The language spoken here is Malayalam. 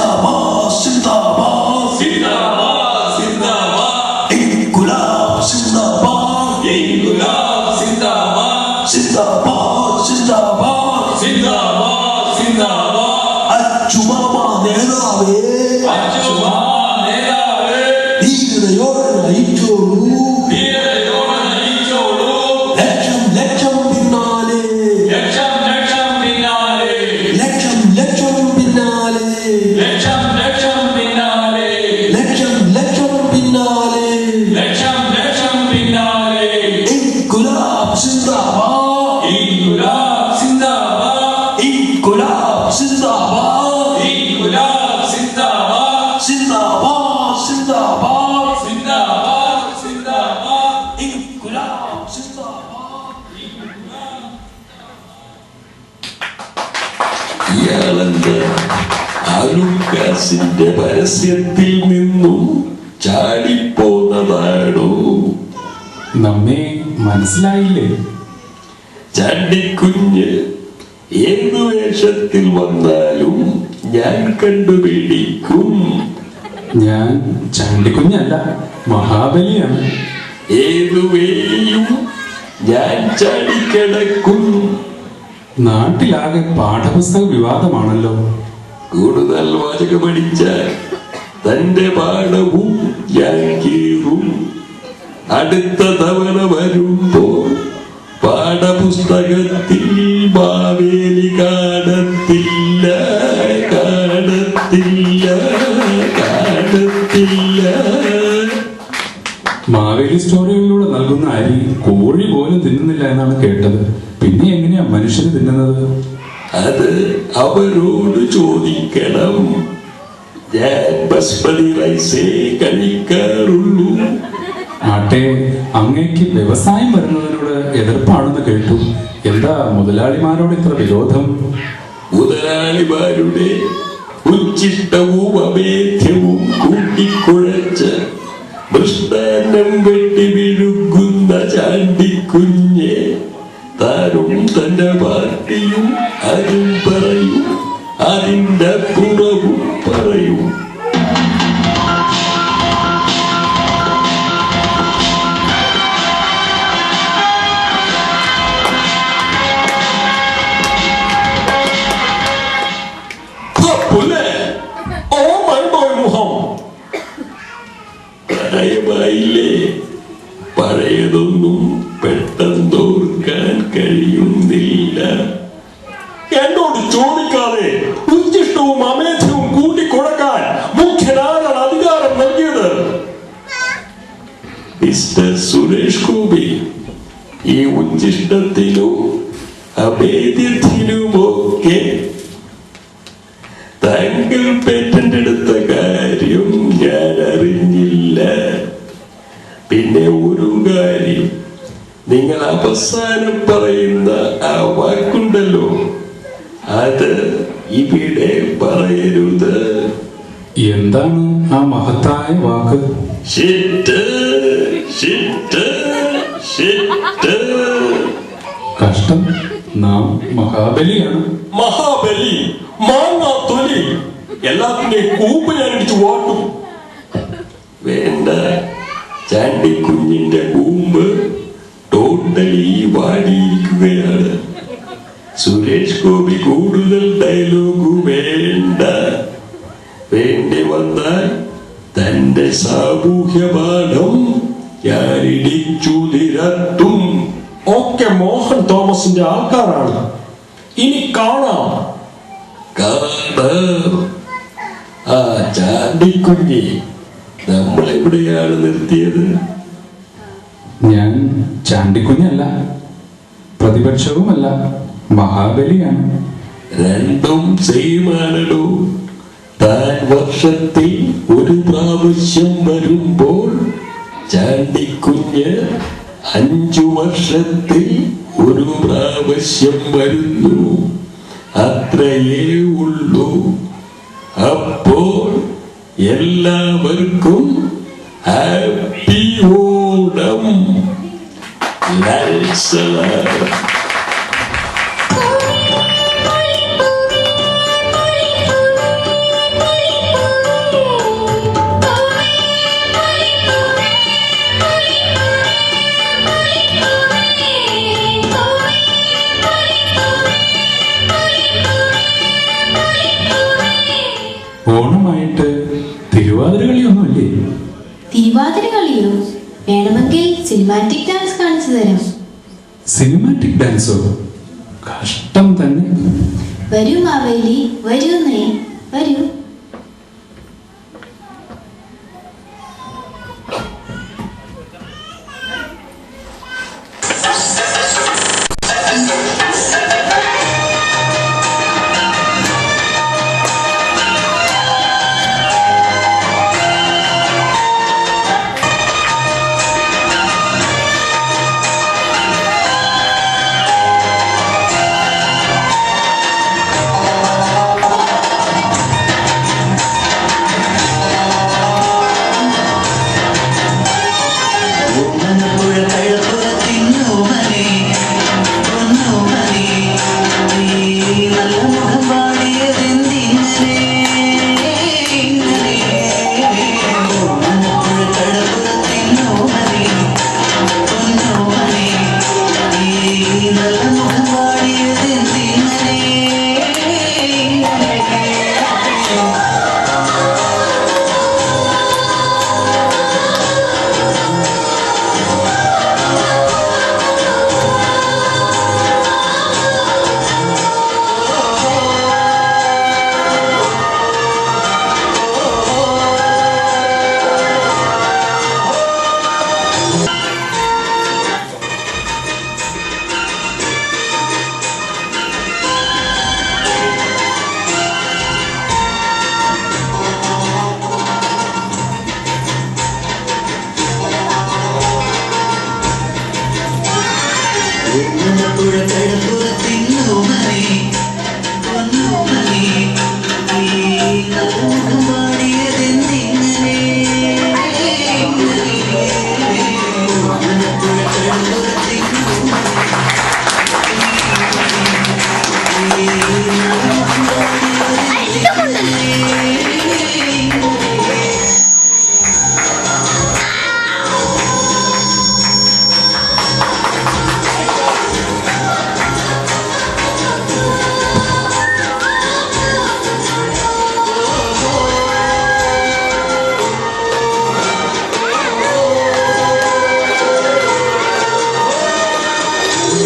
സിന്ദാബാദ് സിന്ദാബാദ് സിന്ദാബാദ് സിന്ദാബാദ് ഇൻകുലാബ് സിന്ദാബാദ് ഇൻകുലാബ് സിന്ദാബാദ് സിന്ദാബാദ് സിന്ദാബാദ് സിന്ദാബാദ് സിന്ദാബാദ് അച്ചുമാമ നേതാവേ അച്ചുമാമ നേതാവേ ധീരതയോടെ നയിച്ചോളൂ ധീരതയോടെ നയിച്ചോളൂ ലക്ഷം ലക്ഷം പിന്നാലെ ലക്ഷം ലക്ഷം പിന്നാലെ ലക്ഷം ലക്ഷം പിന്നാലെ ലക്ഷം ലക്ഷം പിന്നാലെ ലക്ഷം ലക്ഷം പിന്നാലെ ലക്ഷം ലക്ഷം പിന്നാലെ ഇൻകുലാബ് സിന്ദാബാദ് ഇൻകുലാബ് സിന്ദാബാദ് ഇൻകുലാബ് സിന്ദാബാദ് ഇൻകുലാബ് സിന്ദാബാദ് സിന്ദാബാദ് സിന്ദാബാദ് സിന്ദാബാദ് സിന്ദാബാദ് ഇൻകുലാബ് സിന്ദാബാദ്. ഇയാളെന്ത് ആലുക്കാസിന്റെ പരസ്യത്തിൽ നിന്നും ചാടിപ്പോന്നതാണോ? നമ്മെ മനസ്സിലായില്ലേ? ചാണ്ടിക്കുഞ്ഞ് ഏതു വേഷത്തിൽ വന്നാലും ഞാൻ കണ്ടുപിടിക്കും. ഞാൻ ചാണ്ടിക്കുഞ്ഞല്ല, മഹാബലിയാണ്. ഏതുവേയും ഞാൻ ചാടിക്കിടക്കും. നാട്ടിലാകെ പാഠപുസ്തക വിവാദമാണല്ലോ. കൂടുതൽ വാചകമടിച്ചാൽ തന്റെ പാഠവും ഞാൻ കീറും. അടുത്ത തവണ വരുമ്പോൾ പാഠപുസ്തകത്തിൽ മാവേലി കാണത്തില്ല, കാണത്തില്ല, കാണത്തില്ല. മാവേലി സ്റ്റോറികളിലൂടെ നൽകുന്ന അരി കോഴി പോലും തിന്നുന്നില്ല എന്നാണ് കേട്ടത്. പിന്നെ എങ്ങനെയാ മനുഷ്യന് തിന്നുന്നത്? അത് അവരോട് ചോദിക്കണം. ഞാൻ ബസ്മതി റൈസേ കഴിക്കാറുള്ളൂ. ആട്ടെ, അങ്ങേക്ക് വ്യവസായം വരുന്നതിനോട് എതിർപ്പാണെന്ന് കേട്ടു. എന്താ മുതലാളിമാരോട് ഇത്ര വിരോധം? മുതലാളിമാരുടെ ഉച്ചിഷ്ടവും അഭേദ്യവും കൂട്ടിക്കുഴച്ച് മൃഷ്ടാന്നം വെട്ടി വിഴുകുന്ന ചാണ്ടിക്കുഞ്ഞെ താനും തന്റെ പാർട്ടിയും ആരും പറയും, അതിന്റെ പുറവും പറയും. പ്രായമായില്ലേ? പഴയതൊന്നും പെട്ടെന്നോർക്കാൻ കഴിയുന്നില്ല. എന്നോട് ചോദിക്കാതെ ഉച്ചിഷ്ടവും അമേധ്യവും കൂട്ടിക്കൊടുക്കാൻ മുഖ്യനാരാണ് അധികാരം നൽകിയത്? മിസ്റ്റർ സുരേഷ് ഗോപി, ഈ ഉച്ചിഷ്ടത്തിനും അഭേദ്യത്തിനുമൊക്കെ താങ്കൾ പേറ്റന്റ് എടുത്ത കാര്യം ഞാൻ അറിഞ്ഞില്ല. പിന്നെ ഒരു കാര്യം, നിങ്ങൾ അവസാനം പറയുന്ന ആ വാക്കുണ്ടല്ലോ, അത് ഇവിടെ പറയരുത്. എന്താണ് ആ മഹത്തായ വാക്ക്? Shit, shit, shit. കഷ്ടം, നാം മഹാബലിയാണ്. മഹാബലി, മാങ്ങാ തൊലി, എല്ലാത്തിന്റെയും കൂപ്പ് ഞാൻ ഇടിച്ചു വാട്ടും. വേണ്ട, ചാണ്ടിക്കുഞ്ഞിന്റെ കൂമ്പ് ടോട്ടലി വാടിയിരിക്കുകയാണ്. സുരേഷ് ഗോപി കൂടുതൽ ഡയലോഗ് വേണ്ട. വേണ്ടി വന്നാൽ തന്റെ സാമൂഹ്യ പാഠം ഞാൻ ഇടിച്ചു നിരത്തും. ഒക്കെ മോഹൻ തോമസിന്റെ ആൾക്കാരാണ്. ഇനി കാണാം. കാണാം. ആ ചാണ്ടിക്കുഞ്ഞി നമ്മളെവിടെയാണ് നിർത്തിയത്? ഞാൻ ചാണ്ടിക്കുഞ്ഞല്ല, പ്രതിപക്ഷവുമല്ല, മഹാബലിയാണ്. രണ്ടും സെയിമാണല്ലോ. താൻ വർഷത്തിൽ ഒരു പ്രാവശ്യം വരുമ്പോൾ ചാണ്ടിക്കുഞ്ഞ് 5 വർഷത്തിൽ ഒരു പ്രാവശ്യം വരുന്നു. അത്രയേ ഉള്ളൂ. അപ്പോൾ എല്ലാവർക്കും ഹാപ്പി ഓണം. ഓണമായിട്ട് തിരുവാതിര കളിയൊന്നുമില്ലേ? തിരുവാതിര കളിയോ? വേണമെങ്കിൽ സിനിമാറ്റിക് ഡാൻസ് കാണിച്ചു തരാം. സിനിമാറ്റിക് ഡാൻസോ? കഷ്ടം തന്നെ. വരൂ മാവേലി, വരൂന്നേ, വരൂ. പുഴ കടപ്പുറത്തിന്നോമനെ